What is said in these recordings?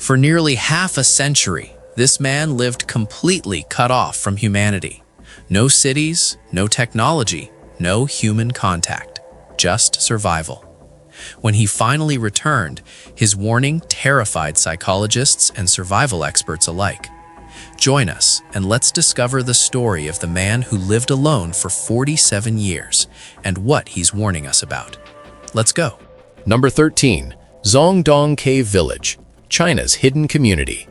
For nearly half a century, this man lived completely cut off from humanity. No cities, no technology, no human contact, just survival. When he finally returned, his warning terrified psychologists and survival experts alike. Join us and let's discover the story of the man who lived alone for 47 years and what he's warning us about. Let's go. Number 13. Zongdong Cave Village, China's hidden community.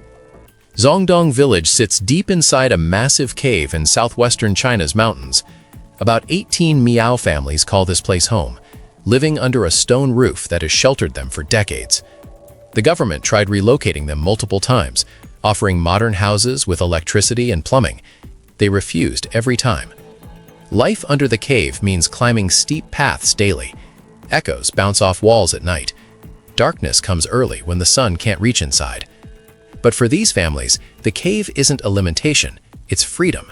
Zongdong Village sits deep inside a massive cave in southwestern China's mountains. About 18 Miao families call this place home, living under a stone roof that has sheltered them for decades. The government tried relocating them multiple times, offering modern houses with electricity and plumbing. They refused every time. Life under the cave means climbing steep paths daily. Echoes bounce off walls at night. Darkness comes early when the sun can't reach inside. But for these families, the cave isn't a limitation, it's freedom.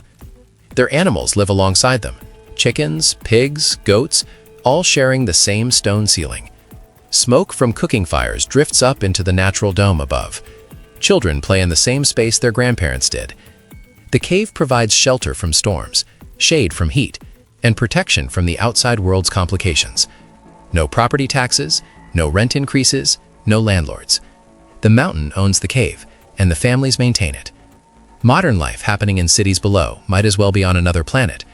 Their animals live alongside them. Chickens, pigs, goats, all sharing the same stone ceiling. Smoke from cooking fires drifts up into the natural dome above. Children play in the same space their grandparents did. The cave provides shelter from storms, shade from heat, and protection from the outside world's complications. No property taxes, no rent increases, no landlords. The mountain owns the cave, and the families maintain it. Modern life happening in cities below might as well be on another planet.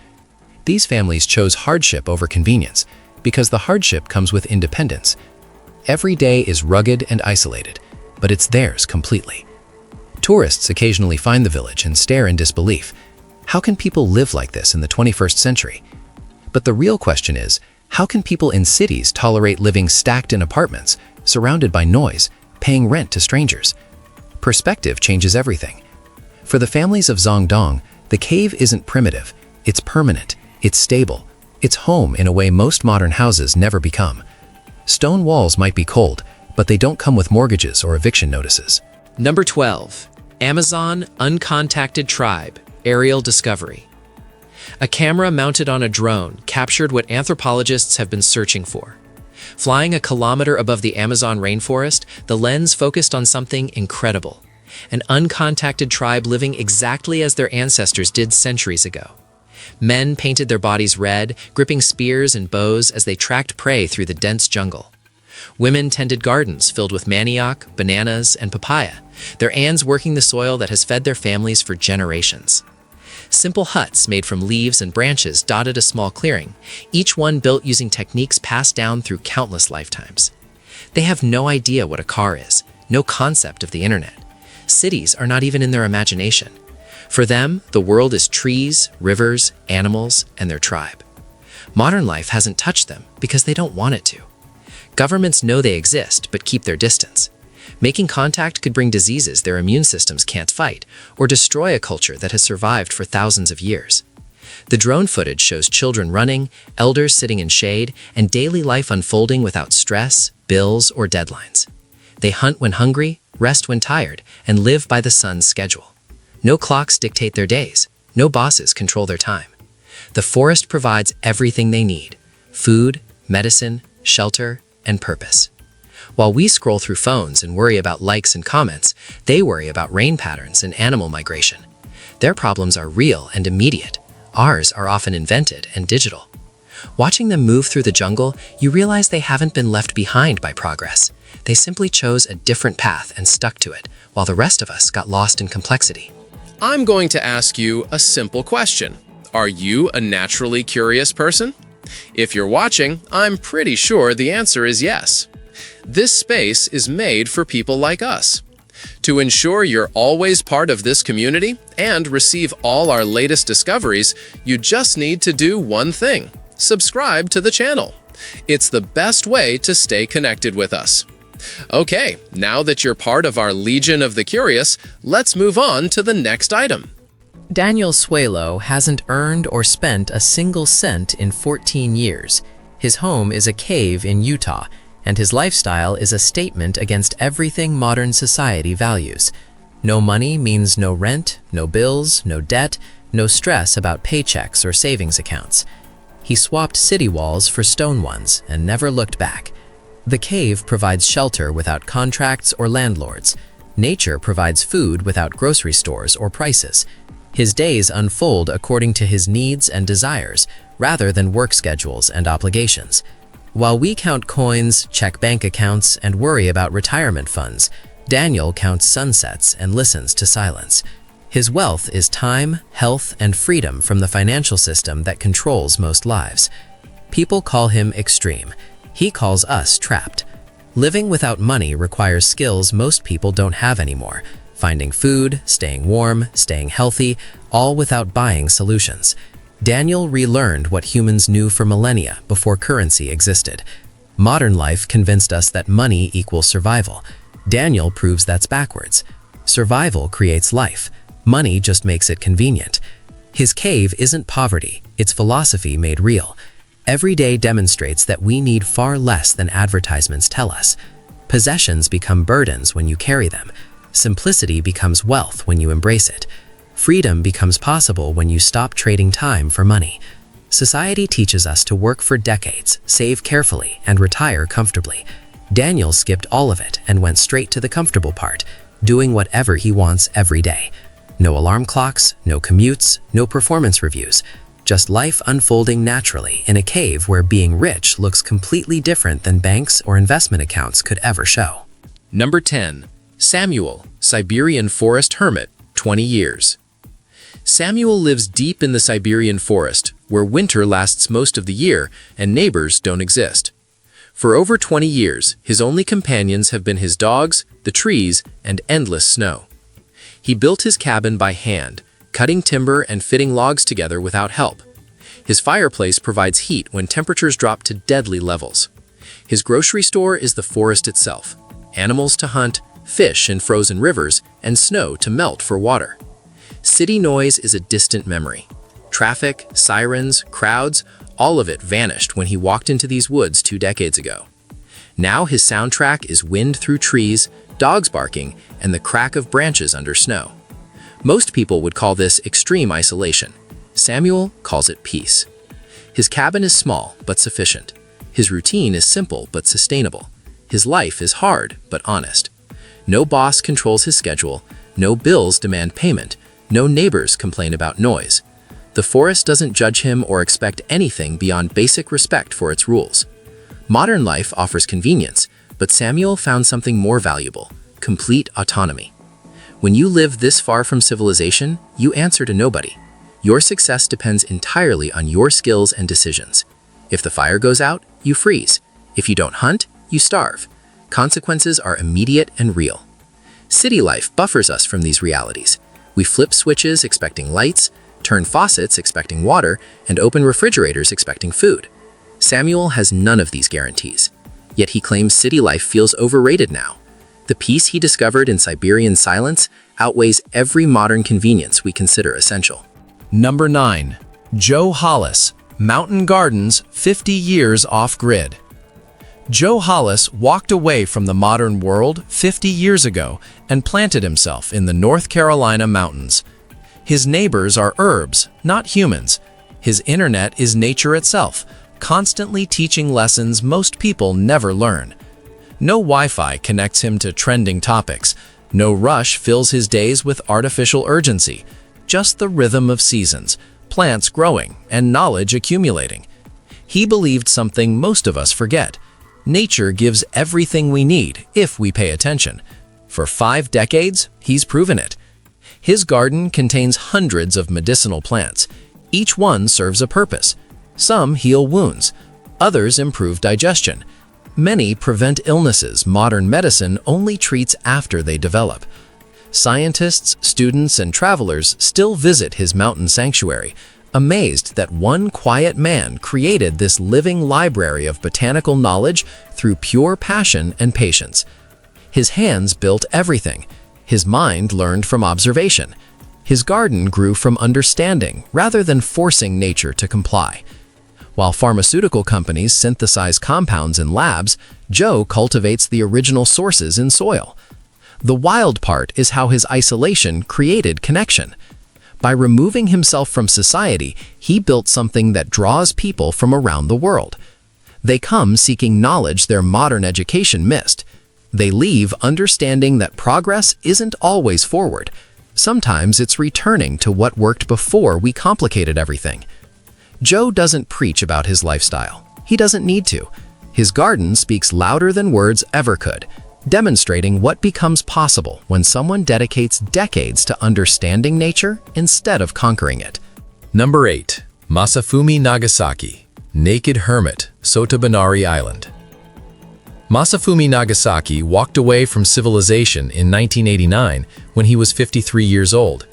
These families chose hardship over convenience because the hardship comes with independence. Every day is rugged and isolated, but it's theirs completely. Tourists occasionally find the village and stare in disbelief. How can people live like this in the 21st century? But the real question is, how can people in cities tolerate living stacked in apartments, surrounded by noise, paying rent to strangers? Perspective changes everything. For the families of Zongdong, the cave isn't primitive, it's permanent, it's stable, it's home in a way most modern houses never become. Stone walls might be cold, but they don't come with mortgages or eviction notices. Number 12. Amazon Uncontacted Tribe, Aerial Discovery. A camera mounted on a drone captured what anthropologists have been searching for. Flying a kilometer above the Amazon rainforest, the lens focused on something incredible. An uncontacted tribe living exactly as their ancestors did centuries ago. Men painted their bodies red, gripping spears and bows as they tracked prey through the dense jungle. Women tended gardens filled with manioc, bananas, and papaya, their hands working the soil that has fed their families for generations. Simple huts made from leaves and branches dotted a small clearing, each one built using techniques passed down through countless lifetimes. They have no idea what a car is, no concept of the internet. Cities are not even in their imagination. For them, the world is trees, rivers, animals, and their tribe. Modern life hasn't touched them because they don't want it to. Governments know they exist but keep their distance. Making contact could bring diseases their immune systems can't fight, or destroy a culture that has survived for thousands of years. The drone footage shows children running, elders sitting in shade, and daily life unfolding without stress, bills, or deadlines. They hunt when hungry, rest when tired, and live by the sun's schedule. No clocks dictate their days. No bosses control their time. The forest provides everything they need: food, medicine, shelter, and purpose. While we scroll through phones and worry about likes and comments, they worry about rain patterns and animal migration. Their problems are real and immediate. Ours are often invented and digital. Watching them move through the jungle, you realize they haven't been left behind by progress. They simply chose a different path and stuck to it, while the rest of us got lost in complexity. I'm going to ask you a simple question. Are you a naturally curious person? If you're watching, I'm pretty sure the answer is yes. This space is made for people like us. To ensure you're always part of this community and receive all our latest discoveries, you just need to do one thing: subscribe to the channel. It's the best way to stay connected with us. Okay, now that you're part of our Legion of the Curious, let's move on to the next item. Daniel Suelo hasn't earned or spent a single cent in 14 years. His home is a cave in Utah, and his lifestyle is a statement against everything modern society values. No money means no rent, no bills, no debt, no stress about paychecks or savings accounts. He swapped city walls for stone ones and never looked back. The cave provides shelter without contracts or landlords. Nature provides food without grocery stores or prices. His days unfold according to his needs and desires, rather than work schedules and obligations. While we count coins, check bank accounts, and worry about retirement funds, Daniel counts sunsets and listens to silence. His wealth is time, health, and freedom from the financial system that controls most lives. People call him extreme. He calls us trapped. Living without money requires skills most people don't have anymore. Finding food, staying warm, staying healthy, all without buying solutions. Daniel relearned what humans knew for millennia before currency existed. Modern life convinced us that money equals survival. Daniel proves that's backwards. Survival creates life. Money just makes it convenient. His cave isn't poverty, it's philosophy made real. Every day demonstrates that we need far less than advertisements tell us. Possessions become burdens when you carry them. Simplicity becomes wealth when you embrace it. Freedom becomes possible when you stop trading time for money. Society teaches us to work for decades, save carefully, and retire comfortably. Daniel skipped all of it and went straight to the comfortable part, doing whatever he wants every day. No alarm clocks, no commutes, no performance reviews. Just life unfolding naturally in a cave where being rich looks completely different than banks or investment accounts could ever show. Number 10. Samuel, Siberian forest hermit, 20 years. Samuel lives deep in the Siberian forest, where winter lasts most of the year and neighbors don't exist. For over 20 years, his only companions have been his dogs, the trees, and endless snow. He built his cabin by hand, cutting timber and fitting logs together without help. His fireplace provides heat when temperatures drop to deadly levels. His grocery store is the forest itself. Animals to hunt, fish in frozen rivers, and snow to melt for water. City noise is a distant memory. Traffic, sirens, crowds, all of it vanished when he walked into these woods 2 decades ago. Now his soundtrack is wind through trees, dogs barking, and the crack of branches under snow. Most people would call this extreme isolation. Samuel calls it peace. His cabin is small but sufficient. His routine is simple but sustainable. His life is hard but honest. No boss controls his schedule, no bills demand payment, no neighbors complain about noise. The forest doesn't judge him or expect anything beyond basic respect for its rules. Modern life offers convenience, but Samuel found something more valuable: complete autonomy. When you live this far from civilization, you answer to nobody. Your success depends entirely on your skills and decisions. If the fire goes out, you freeze. If you don't hunt, you starve. Consequences are immediate and real. City life buffers us from these realities. We flip switches expecting lights, turn faucets expecting water, and open refrigerators expecting food. Samuel has none of these guarantees. Yet he claims city life feels overrated now. The peace he discovered in Siberian silence outweighs every modern convenience we consider essential. Number 9. Joe Hollis, Mountain Gardens, 50 years off-grid. Joe Hollis walked away from the modern world 50 years ago and planted himself in the North Carolina mountains. His neighbors are herbs, not humans. His internet is nature itself, constantly teaching lessons most people never learn. No Wi-Fi connects him to trending topics. No rush fills his days with artificial urgency. Just the rhythm of seasons, plants growing, and knowledge accumulating. He believed something most of us forget. Nature gives everything we need if we pay attention. For 5 decades, he's proven it. His garden contains hundreds of medicinal plants. Each one serves a purpose. Some heal wounds. Others improve digestion. Many prevent illnesses modern medicine only treats after they develop. Scientists, students, and travelers still visit his mountain sanctuary, amazed that one quiet man created this living library of botanical knowledge through pure passion and patience. His hands built everything. His mind learned from observation. His garden grew from understanding rather than forcing nature to comply. While pharmaceutical companies synthesize compounds in labs, Joe cultivates the original sources in soil. The wild part is how his isolation created connection. By removing himself from society, he built something that draws people from around the world. They come seeking knowledge their modern education missed. They leave understanding that progress isn't always forward. Sometimes it's returning to what worked before we complicated everything. Joe doesn't preach about his lifestyle. He doesn't need to. His garden speaks louder than words ever could, demonstrating what becomes possible when someone dedicates decades to understanding nature instead of conquering it. Number 8. Masafumi Nagasaki, Naked Hermit, Sotobanari Island. Masafumi Nagasaki walked away from civilization in 1989 when he was 53 years old.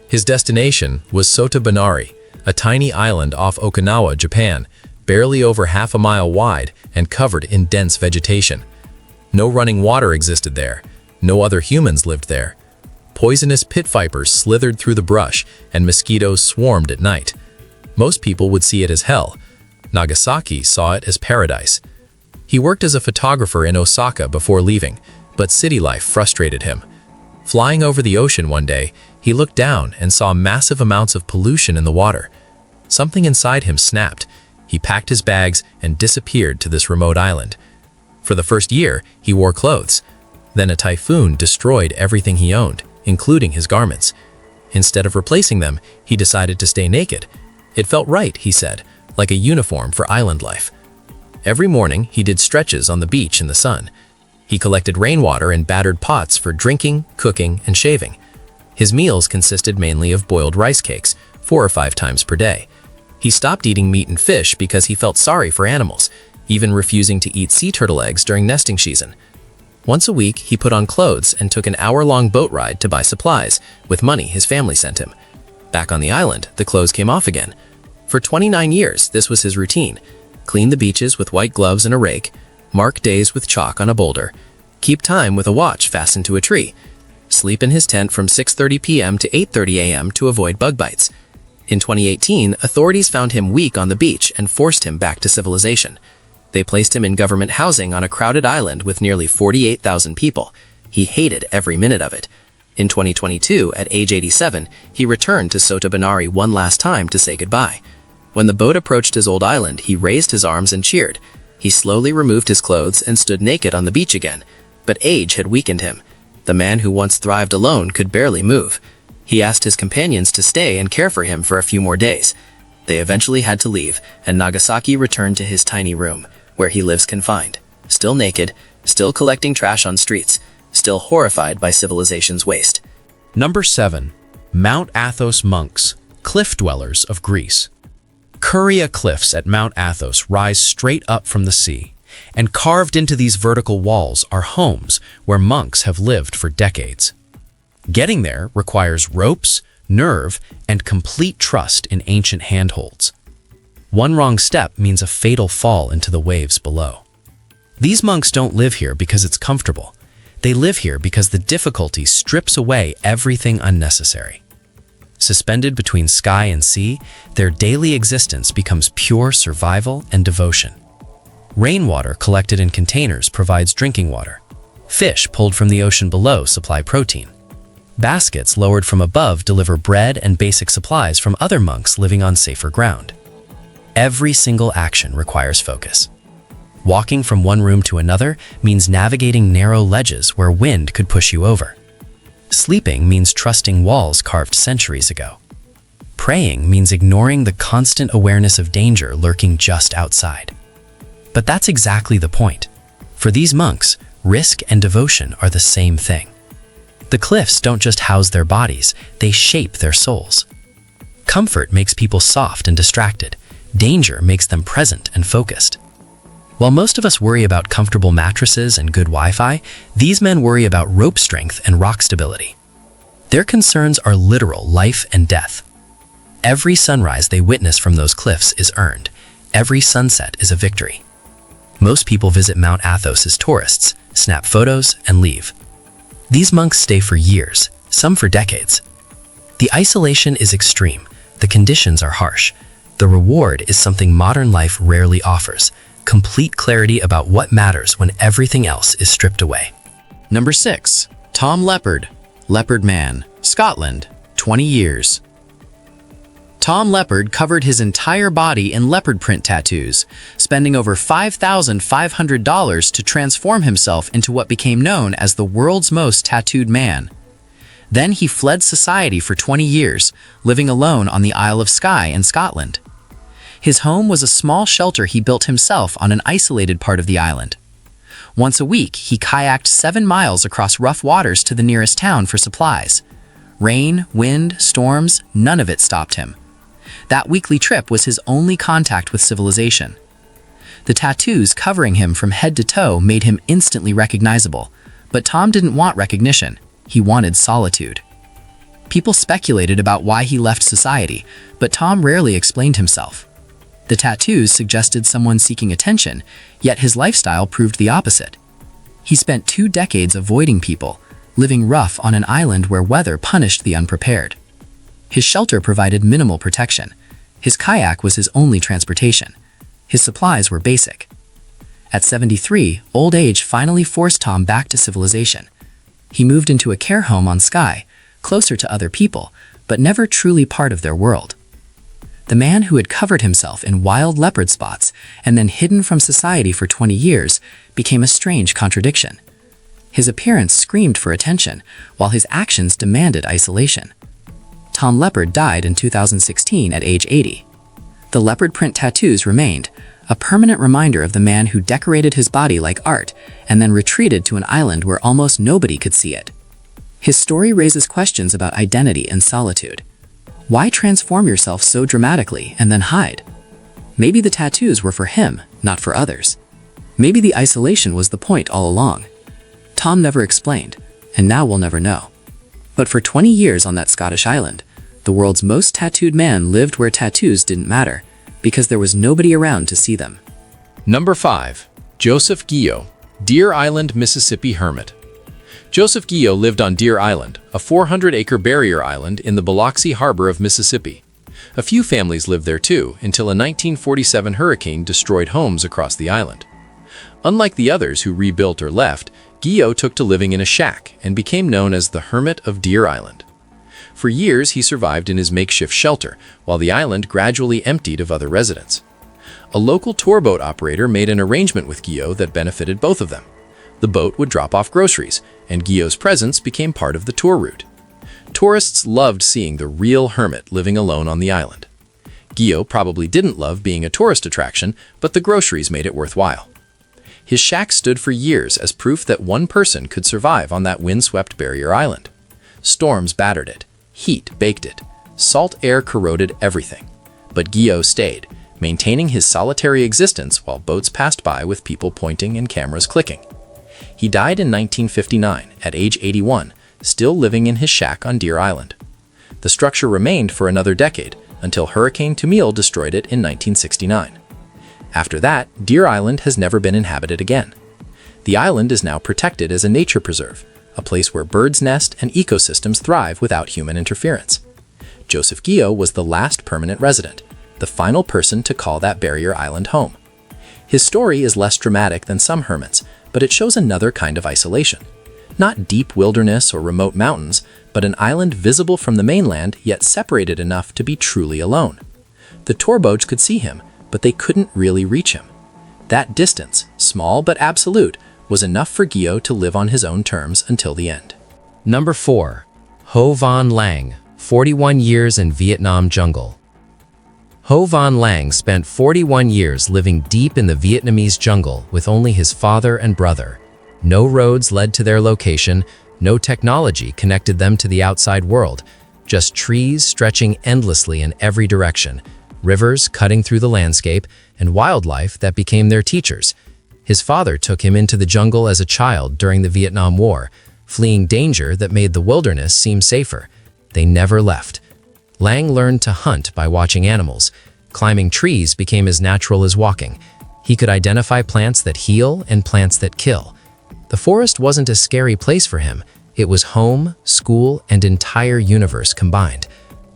His destination was Sotobanari, a tiny island off Okinawa, Japan, barely over half a mile wide and covered in dense vegetation. No running water existed there. No other humans lived there. Poisonous pit vipers slithered through the brush and mosquitoes swarmed at night. Most people would see it as hell. Nagasaki saw it as paradise. He worked as a photographer in Osaka before leaving, but city life frustrated him. Flying over the ocean one day, he looked down and saw massive amounts of pollution in the water. Something inside him snapped. He packed his bags and disappeared to this remote island. For the first year, he wore clothes. Then a typhoon destroyed everything he owned, including his garments. Instead of replacing them, he decided to stay naked. It felt right, he said, like a uniform for island life. Every morning, he did stretches on the beach in the sun. He collected rainwater in battered pots for drinking, cooking, and shaving. His meals consisted mainly of boiled rice cakes, 4 or 5 times per day. He stopped eating meat and fish because he felt sorry for animals, even refusing to eat sea turtle eggs during nesting season. Once a week, he put on clothes and took an hour-long boat ride to buy supplies, with money his family sent him. Back on the island, the clothes came off again. For 29 years, this was his routine. Clean the beaches with white gloves and a rake, mark days with chalk on a boulder, keep time with a watch fastened to a tree, sleep in his tent from 6:30 p.m. to 8:30 a.m. to avoid bug bites. In 2018, authorities found him weak on the beach and forced him back to civilization. They placed him in government housing on a crowded island with nearly 48,000 people. He hated every minute of it. In 2022, at age 87, he returned to Sotobanari one last time to say goodbye. When the boat approached his old island, he raised his arms and cheered. He slowly removed his clothes and stood naked on the beach again. But age had weakened him. The man who once thrived alone could barely move. He asked his companions to stay and care for him for a few more days. They eventually had to leave, and Nagasaki returned to his tiny room, where he lives confined, still naked, still collecting trash on streets, still horrified by civilization's waste. Number 7. Mount Athos monks, cliff dwellers of Greece. Kuria cliffs at Mount Athos rise straight up from the sea, and carved into these vertical walls are homes where monks have lived for decades. Getting there requires ropes, nerve, and complete trust in ancient handholds. One wrong step means a fatal fall into the waves below. These monks don't live here because it's comfortable. They live here because the difficulty strips away everything unnecessary. Suspended between sky and sea, their daily existence becomes pure survival and devotion. Rainwater collected in containers provides drinking water. Fish pulled from the ocean below supply protein. Baskets lowered from above deliver bread and basic supplies from other monks living on safer ground. Every single action requires focus. Walking from one room to another means navigating narrow ledges where wind could push you over. Sleeping means trusting walls carved centuries ago. Praying means ignoring the constant awareness of danger lurking just outside. But that's exactly the point. For these monks, risk and devotion are the same thing. The cliffs don't just house their bodies, they shape their souls. Comfort makes people soft and distracted. Danger makes them present and focused. While most of us worry about comfortable mattresses and good Wi-Fi, these men worry about rope strength and rock stability. Their concerns are literal life and death. Every sunrise they witness from those cliffs is earned. Every sunset is a victory. Most people visit Mount Athos as tourists, snap photos, and leave. These monks stay for years, some for decades. The isolation is extreme. The conditions are harsh. The reward is something modern life rarely offers: complete clarity about what matters when everything else is stripped away. Number 6. Tom Leopard, Leopard Man, Scotland, 20 years. Tom Leopard covered his entire body in leopard print tattoos, spending over $5,500 to transform himself into what became known as the world's most tattooed man. Then he fled society for 20 years, living alone on the Isle of Skye in Scotland. His home was a small shelter he built himself on an isolated part of the island. Once a week, he kayaked 7 miles across rough waters to the nearest town for supplies. Rain, wind, storms, none of it stopped him. That weekly trip was his only contact with civilization. The tattoos covering him from head to toe made him instantly recognizable, but Tom didn't want recognition. He wanted solitude. People speculated about why he left society, but Tom rarely explained himself. The tattoos suggested someone seeking attention, yet his lifestyle proved the opposite. He spent 2 decades avoiding people, living rough on an island where weather punished the unprepared. His shelter provided minimal protection. His kayak was his only transportation. His supplies were basic. At 73, old age finally forced Tom back to civilization. He moved into a care home on Skye, closer to other people, but never truly part of their world. The man who had covered himself in wild leopard spots and then hidden from society for 20 years became a strange contradiction. His appearance screamed for attention, while his actions demanded isolation. Tom Leopard died in 2016 at age 80. The leopard print tattoos remained, a permanent reminder of the man who decorated his body like art and then retreated to an island where almost nobody could see it. His story raises questions about identity and solitude. Why transform yourself so dramatically and then hide? Maybe the tattoos were for him, not for others. Maybe the isolation was the point all along. Tom never explained, and now we'll never know. But for 20 years on that Scottish island, the world's most tattooed man lived where tattoos didn't matter, because there was nobody around to see them. Number 5. Joseph Guyot, Deer Island, Mississippi hermit. Joseph Guyot lived on Deer Island, a 400-acre barrier island in the Biloxi Harbor of Mississippi. A few families lived there too, until a 1947 hurricane destroyed homes across the island. Unlike the others who rebuilt or left, Guyot took to living in a shack and became known as the Hermit of Deer Island. For years, he survived in his makeshift shelter, while the island gradually emptied of other residents. A local tour boat operator made an arrangement with Guyot that benefited both of them. The boat would drop off groceries, and Guyot's presence became part of the tour route. Tourists loved seeing the real hermit living alone on the island. Guyot probably didn't love being a tourist attraction, but the groceries made it worthwhile. His shack stood for years as proof that one person could survive on that windswept barrier island. Storms battered it, heat baked it, salt air corroded everything. But Guyot stayed, maintaining his solitary existence while boats passed by with people pointing and cameras clicking. He died in 1959 at age 81, still living in his shack on Deer Island. The structure remained for another decade until Hurricane Tamil destroyed it in 1969. After that, Deer Island has never been inhabited again. The island is now protected as a nature preserve, a place where birds nest and ecosystems thrive without human interference. Joseph Guyot was the last permanent resident, the final person to call that barrier island home. His story is less dramatic than some hermits, but it shows another kind of isolation. Not deep wilderness or remote mountains, but an island visible from the mainland yet separated enough to be truly alone. The tour boats could see him, but they couldn't really reach him. That distance, small but absolute, was enough for Guyot to live on his own terms until the end. Number 4. Ho Van Lang, 41 years in Vietnam jungle. Ho Van Lang spent 41 years living deep in the Vietnamese jungle with only his father and brother. No roads led to their location, no technology connected them to the outside world, just trees stretching endlessly in every direction, rivers cutting through the landscape, and wildlife that became their teachers. His father took him into the jungle as a child during the Vietnam War, fleeing danger that made the wilderness seem safer. They never left. Lang learned to hunt by watching animals. Climbing trees became as natural as walking. He could identify plants that heal and plants that kill. The forest wasn't a scary place for him. It was home, school, and entire universe combined.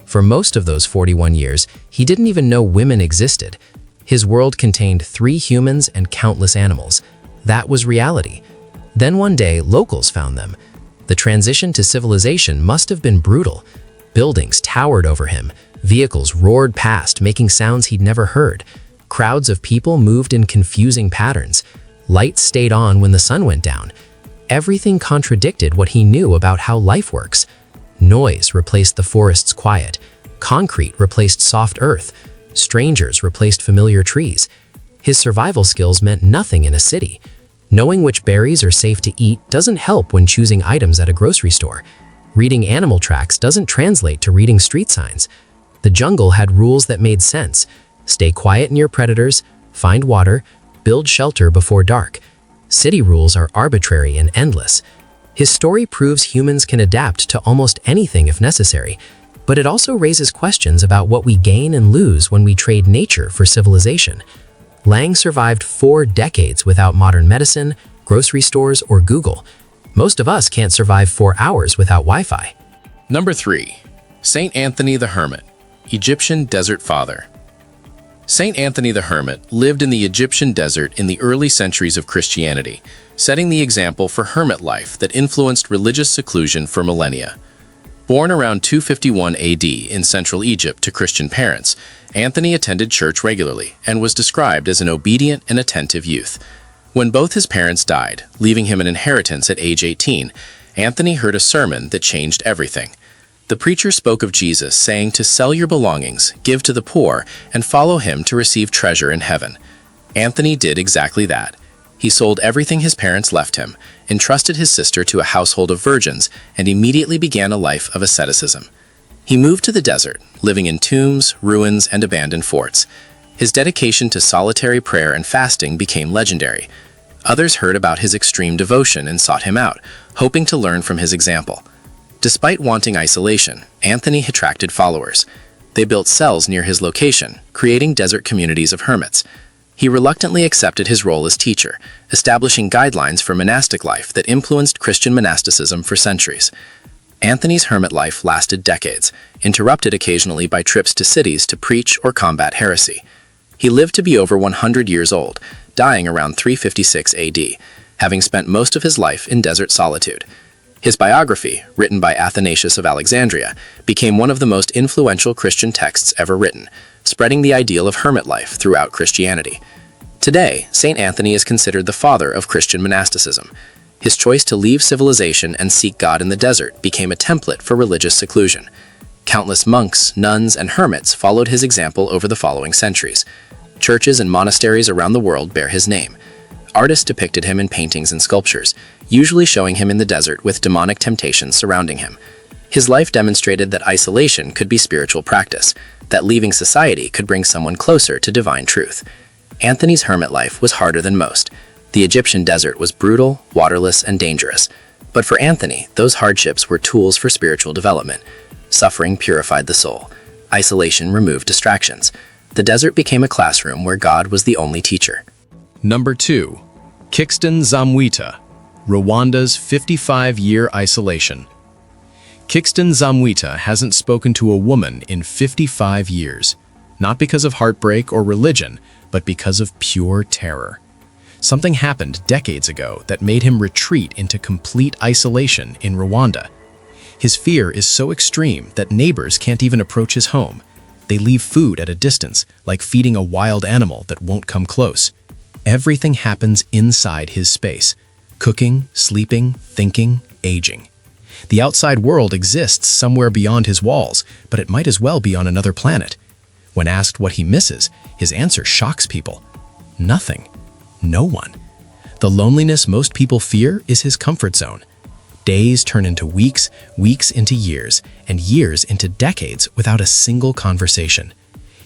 For most of those 41 years, he didn't even know women existed. His world contained 3 humans and countless animals. That was reality. Then one day, locals found them. The transition to civilization must have been brutal. Buildings towered over him. Vehicles roared past, making sounds he'd never heard. Crowds of people moved in confusing patterns. Lights stayed on when the sun went down. Everything contradicted what he knew about how life works. Noise replaced the forest's quiet. Concrete replaced soft earth. Strangers replaced familiar trees. His survival skills meant nothing in a city. Knowing which berries are safe to eat doesn't help when choosing items at a grocery store. Reading animal tracks doesn't translate to reading street signs. The jungle had rules that made sense. Stay quiet near predators, find water, build shelter before dark. City rules are arbitrary and endless. His story proves humans can adapt to almost anything if necessary, but it also raises questions about what we gain and lose when we trade nature for civilization. Lang survived 4 decades without modern medicine, grocery stores, or Google. Most of us can't survive 4 hours without Wi-Fi. Number 3. Saint Anthony the Hermit, Egyptian Desert Father. Saint Anthony the Hermit lived in the Egyptian desert in the early centuries of Christianity, setting the example for hermit life that influenced religious seclusion for millennia. Born around 251 AD in central Egypt to Christian parents, Anthony attended church regularly and was described as an obedient and attentive youth. When both his parents died, leaving him an inheritance at age 18, Anthony heard a sermon that changed everything. The preacher spoke of Jesus, saying to sell your belongings, give to the poor, and follow him to receive treasure in heaven. Anthony did exactly that. He sold everything his parents left him, entrusted his sister to a household of virgins, and immediately began a life of asceticism. He moved to the desert, living in tombs, ruins, and abandoned forts. His dedication to solitary prayer and fasting became legendary. Others heard about his extreme devotion and sought him out, hoping to learn from his example. Despite wanting isolation, Anthony attracted followers. They built cells near his location, creating desert communities of hermits. He reluctantly accepted his role as teacher, establishing guidelines for monastic life that influenced Christian monasticism for centuries. Anthony's hermit life lasted decades, interrupted occasionally by trips to cities to preach or combat heresy. He lived to be over 100 years old, dying around 356 AD, having spent most of his life in desert solitude. His biography, written by Athanasius of Alexandria, became one of the most influential Christian texts ever written, spreading the ideal of hermit life throughout Christianity. Today, St. Anthony is considered the father of Christian monasticism. His choice to leave civilization and seek God in the desert became a template for religious seclusion. Countless monks, nuns, and hermits followed his example over the following centuries. Churches and monasteries around the world bear his name. Artists depicted him in paintings and sculptures, usually showing him in the desert with demonic temptations surrounding him. His life demonstrated that isolation could be spiritual practice, that leaving society could bring someone closer to divine truth. Anthony's hermit life was harder than most. The Egyptian desert was brutal, waterless, and dangerous. But for Anthony, those hardships were tools for spiritual development. Suffering purified the soul. Isolation removed distractions. The desert became a classroom where God was the only teacher. Number 2. Kixton Zamwita, Rwanda's 55-year isolation. Kixton Zamwita hasn't spoken to a woman in 55 years, not because of heartbreak or religion, but because of pure terror. Something happened decades ago that made him retreat into complete isolation in Rwanda. His fear is so extreme that neighbors can't even approach his home. They leave food at a distance, like feeding a wild animal that won't come close. Everything happens inside his space: cooking, sleeping, thinking, aging. The outside world exists somewhere beyond his walls, but it might as well be on another planet. When asked what he misses, his answer shocks people. Nothing. No one. The loneliness most people fear is his comfort zone. Days turn into weeks, weeks into years, and years into decades without a single conversation.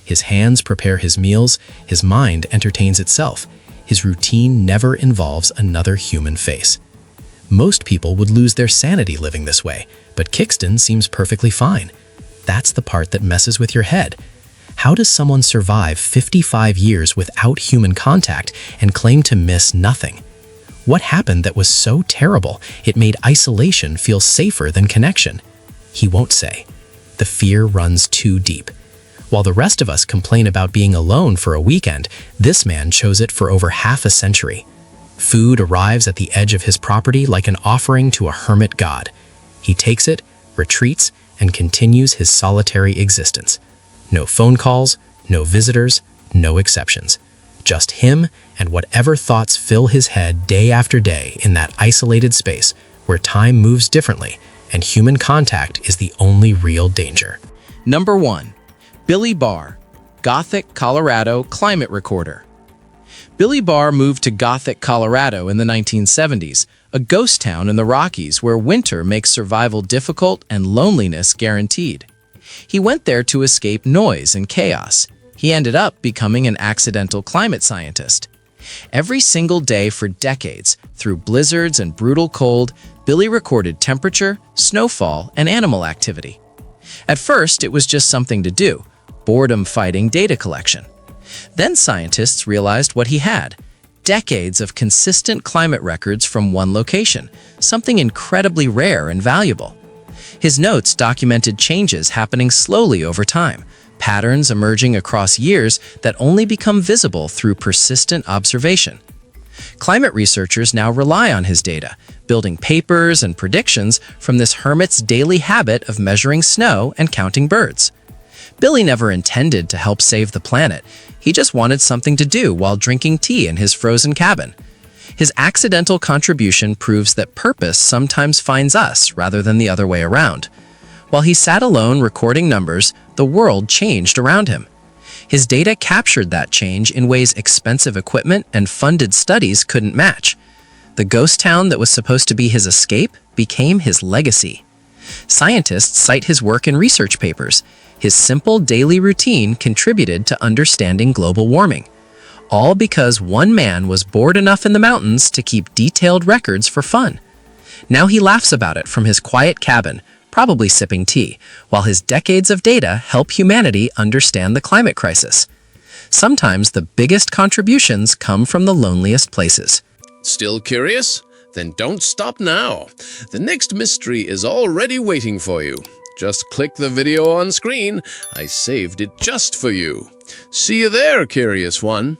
His hands prepare his meals, his mind entertains itself. His routine never involves another human face. Most people would lose their sanity living this way, but Kixton seems perfectly fine. That's the part that messes with your head. How does someone survive 55 years without human contact and claim to miss nothing? What happened that was so terrible it made isolation feel safer than connection? He won't say. The fear runs too deep. While the rest of us complain about being alone for a weekend, this man chose it for over half a century. Food arrives at the edge of his property like an offering to a hermit god. He takes it, retreats, and continues his solitary existence. No phone calls, no visitors, no exceptions. Just him and whatever thoughts fill his head day after day in that isolated space where time moves differently and human contact is the only real danger. Number 1. Billy Barr, Gothic, Colorado climate recorder. Billy Barr moved to Gothic, Colorado in the 1970s, a ghost town in the Rockies where winter makes survival difficult and loneliness guaranteed. He went there to escape noise and chaos. He ended up becoming an accidental climate scientist. Every single day for decades, through blizzards and brutal cold, Billy recorded temperature, snowfall, and animal activity. At first, it was just something to do, boredom-fighting data collection. Then scientists realized what he had: decades of consistent climate records from one location, something incredibly rare and valuable. His notes documented changes happening slowly over time, patterns emerging across years that only become visible through persistent observation. Climate researchers now rely on his data, building papers and predictions from this hermit's daily habit of measuring snow and counting birds. Billy never intended to help save the planet. He just wanted something to do while drinking tea in his frozen cabin. His accidental contribution proves that purpose sometimes finds us rather than the other way around. While he sat alone recording numbers, the world changed around him. His data captured that change in ways expensive equipment and funded studies couldn't match. The ghost town that was supposed to be his escape became his legacy. Scientists cite his work in research papers. His simple daily routine contributed to understanding global warming. All because one man was bored enough in the mountains to keep detailed records for fun. Now he laughs about it from his quiet cabin, probably sipping tea, while his decades of data help humanity understand the climate crisis. Sometimes the biggest contributions come from the loneliest places. Still curious? Then don't stop now. The next mystery is already waiting for you. Just click the video on screen. I saved it just for you. See you there, curious one.